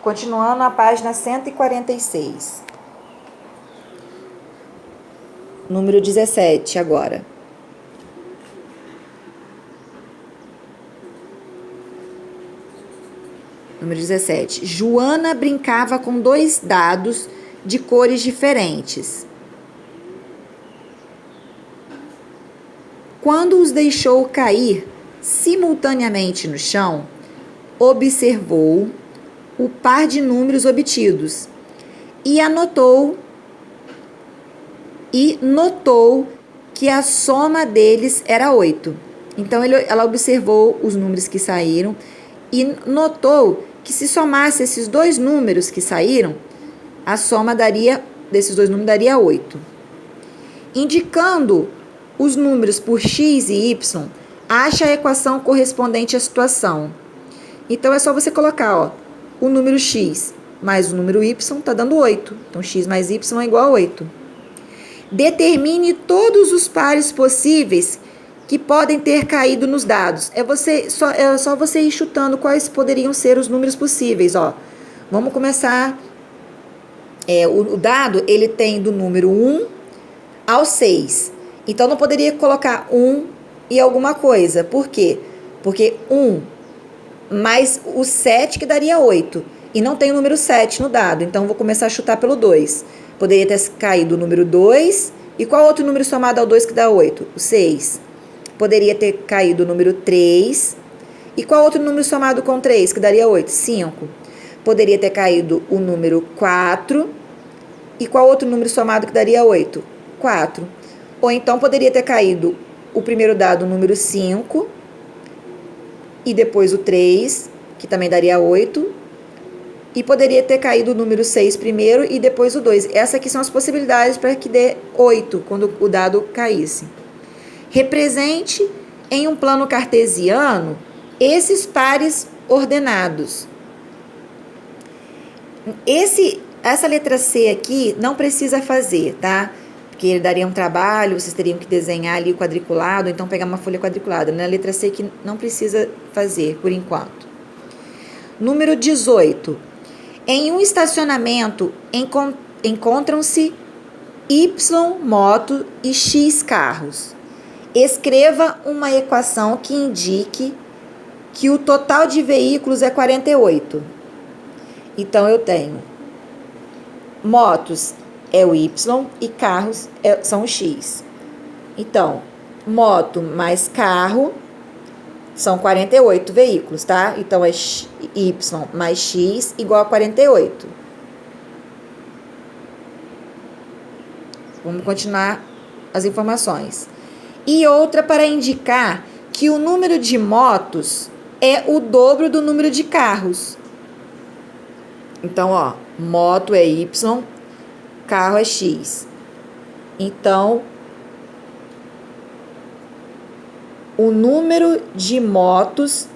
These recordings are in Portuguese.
Continuando na página 146. Número 17 agora. Número 17. Joana brincava com 2 dados de cores diferentes. Quando os deixou cair simultaneamente no chão, observou o par de números obtidos e notou que a soma deles era 8. Então, ela observou os números que saíram e notou que se somasse esses 2 números que saíram, a soma desses 2 números daria 8. Indicando os números por x e y, acha a equação correspondente à situação. Então, é só você colocar, o número x mais o número y está dando 8. Então, x mais y é igual a 8. Determine todos os pares possíveis que podem ter caído nos dados. É só você ir chutando quais poderiam ser os números possíveis. Vamos começar. O dado, ele tem do número 1 ao 6. Então, não poderia colocar 1 e alguma coisa. Por quê? Porque 1 mais o 7 que daria 8. E não tem o número 7 no dado. Então, vou começar a chutar pelo 2. Poderia ter caído o número 2. E qual outro número somado ao 2 que dá 8? O 6. Poderia ter caído o número 3. E qual outro número somado com 3 que daria 8? 5. Poderia ter caído o número 4. E qual outro número somado que daria 8? 4. Ou então poderia ter caído o primeiro dado, o número 5. E depois o 3, que também daria 8. E poderia ter caído o número 6 primeiro e depois o 2. Essas aqui são as possibilidades para que dê 8 quando o dado caísse. Represente em um plano cartesiano esses pares ordenados. Essa letra C aqui não precisa fazer, tá? Porque ele daria um trabalho, vocês teriam que desenhar ali o quadriculado, então pegar uma folha quadriculada. Na letra C aqui não precisa fazer, por enquanto. Número 18. Em um estacionamento encontram-se Y moto e X carros. Escreva uma equação que indique que o total de veículos é 48. Então, eu tenho motos é o Y e carros são o X. Então, moto mais carro são 48 veículos, tá? Então, é Y mais X igual a 48. Vamos continuar as informações. E outra para indicar que o número de motos é o dobro do número de carros. Então, moto é Y, carro é X. Então, o número de motos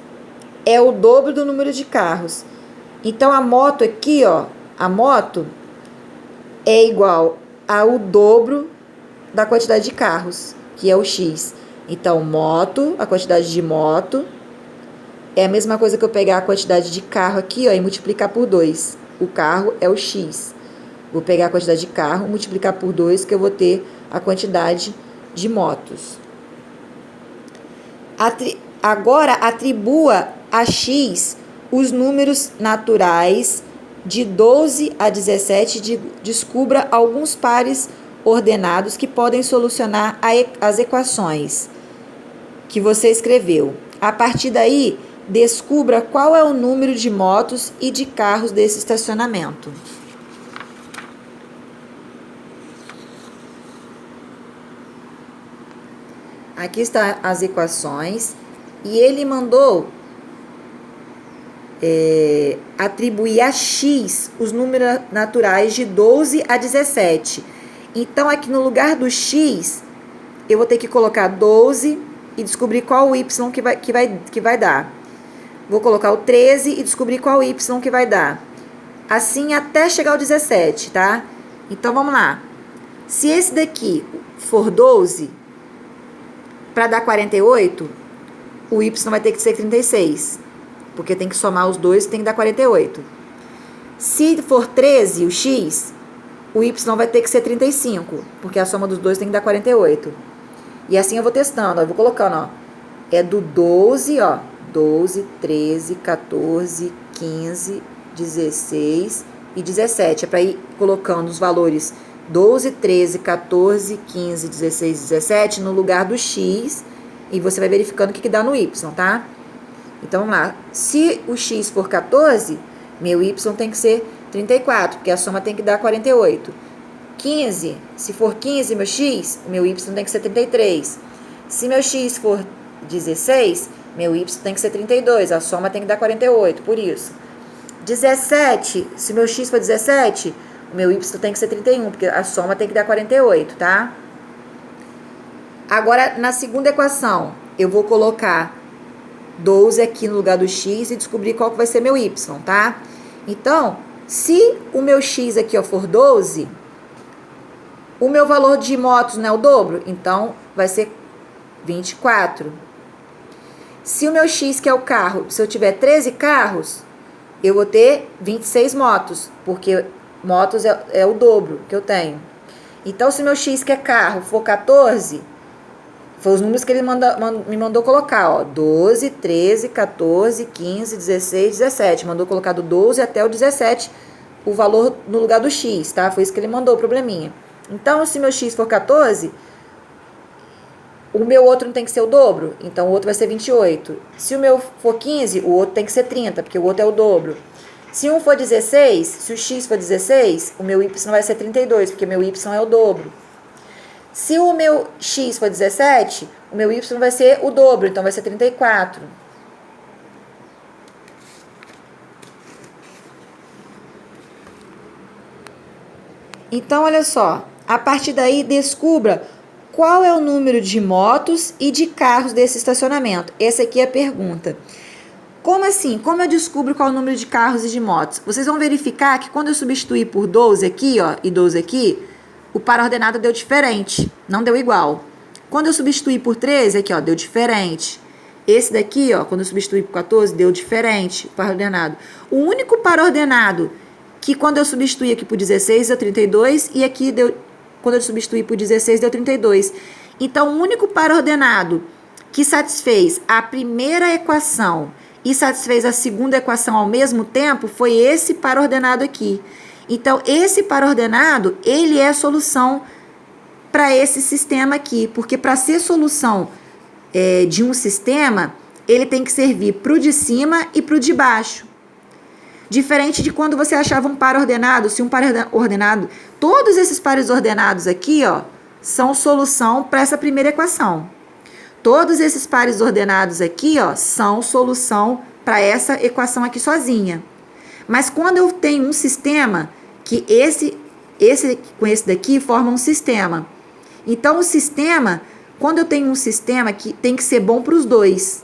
é o dobro do número de carros. Então, a moto aqui, a moto é igual ao dobro da quantidade de carros, que é o X. Então, moto, a quantidade de moto, é a mesma coisa que eu pegar a quantidade de carro aqui, e multiplicar por 2. O carro é o X. Vou pegar a quantidade de carro, multiplicar por 2, que eu vou ter a quantidade de motos. Agora, atribua a X os números naturais de 12 a 17. Descubra alguns pares ordenados que podem solucionar as equações que você escreveu. A partir daí, descubra qual é o número de motos e de carros desse estacionamento. Aqui estão as equações e ele mandou atribuir a X os números naturais de 12 a 17. Então, aqui no lugar do X, eu vou ter que colocar 12 e descobrir qual o Y que vai dar. Vou colocar o 13 e descobrir qual o Y que vai dar. Assim até chegar ao 17, tá? Então, vamos lá. Se esse daqui for 12, para dar 48, o Y vai ter que ser 36. Porque tem que somar os dois e tem que dar 48. Se for 13 o x, o y vai ter que ser 35, porque a soma dos dois tem que dar 48. E assim eu vou testando, ó, eu vou colocando, ó, é do 12, ó, 12, 13, 14, 15, 16 e 17. É para ir colocando os valores 12, 13, 14, 15, 16, 17 no lugar do x e você vai verificando o que dá no y, tá? Então, vamos lá. Se o x for 14, meu y tem que ser 34, porque a soma tem que dar 48. 15, se for 15 meu x, meu y tem que ser 33. Se meu x for 16, meu y tem que ser 32, a soma tem que dar 48, por isso. 17, se meu x for 17, o meu y tem que ser 31, porque a soma tem que dar 48, tá? Agora, na segunda equação, eu vou colocar 12 aqui no lugar do x e descobrir qual que vai ser meu y, tá? Então, se o meu x aqui ó, for 12, o meu valor de motos não é o dobro, então vai ser 24. Se o meu x, que é o carro, se eu tiver 13 carros, eu vou ter 26 motos, porque motos é o dobro que eu tenho. Então, se meu x, que é carro, for 14, foi os números que ele me mandou colocar, ó, 12, 13, 14, 15, 16, 17. Mandou colocar do 12 até o 17, o valor no lugar do x, tá? Foi isso que ele mandou, o probleminha. Então, se meu x for 14, o meu outro não tem que ser o dobro, então o outro vai ser 28. Se o meu for 15, o outro tem que ser 30, porque o outro é o dobro. Se um for 16, se o x for 16, o meu y vai ser 32, porque meu y é o dobro. Se o meu x for 17, o meu y vai ser o dobro, então vai ser 34. Então, olha só, a partir daí, descubra qual é o número de motos e de carros desse estacionamento. Essa aqui é a pergunta. Como assim? Como eu descubro qual é o número de carros e de motos? Vocês vão verificar que quando eu substituir por 12 aqui, ó, e 12 aqui, o par ordenado deu diferente, não deu igual. Quando eu substituir por 13, aqui, ó, deu diferente. Esse daqui, ó, quando eu substituir por 14, deu diferente, o par ordenado. O único par ordenado que quando eu substituir aqui por 16, deu 32, e aqui deu, quando eu substituir por 16, deu 32. Então, o único par ordenado que satisfez a primeira equação e satisfez a segunda equação ao mesmo tempo foi esse par ordenado aqui. Então, esse par ordenado, ele é a solução para esse sistema aqui, porque para ser solução de um sistema, ele tem que servir para o de cima e para o de baixo. Diferente de quando você achava um par ordenado, se um par ordenado, todos esses pares ordenados aqui, ó, são solução para essa primeira equação. Todos esses pares ordenados aqui, ó, são solução para essa equação aqui sozinha. Mas quando eu tenho um sistema, que esse com esse daqui formam um sistema. Então, o sistema, quando eu tenho um sistema que tem que ser bom para os dois.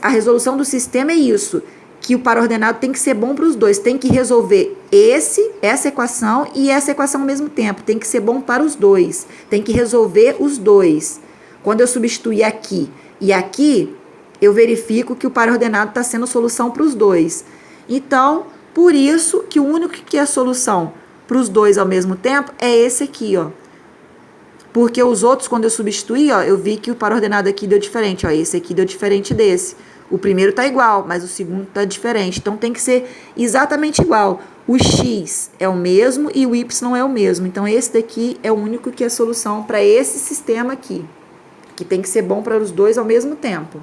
A resolução do sistema é isso, que o par ordenado tem que ser bom para os dois. Tem que resolver essa equação e essa equação ao mesmo tempo. Tem que ser bom para os dois. Tem que resolver os dois. Quando eu substituir aqui e aqui, eu verifico que o par ordenado está sendo solução para os dois. Então, por isso que o único que é solução para os dois ao mesmo tempo é esse aqui, ó. Porque os outros, quando eu substituí, ó, eu vi que o par ordenado aqui deu diferente, ó. Esse aqui deu diferente desse. O primeiro tá igual, mas o segundo tá diferente. Então, tem que ser exatamente igual. O x é o mesmo e o y é o mesmo. Então, esse daqui é o único que é solução para esse sistema aqui. Que tem que ser bom para os dois ao mesmo tempo.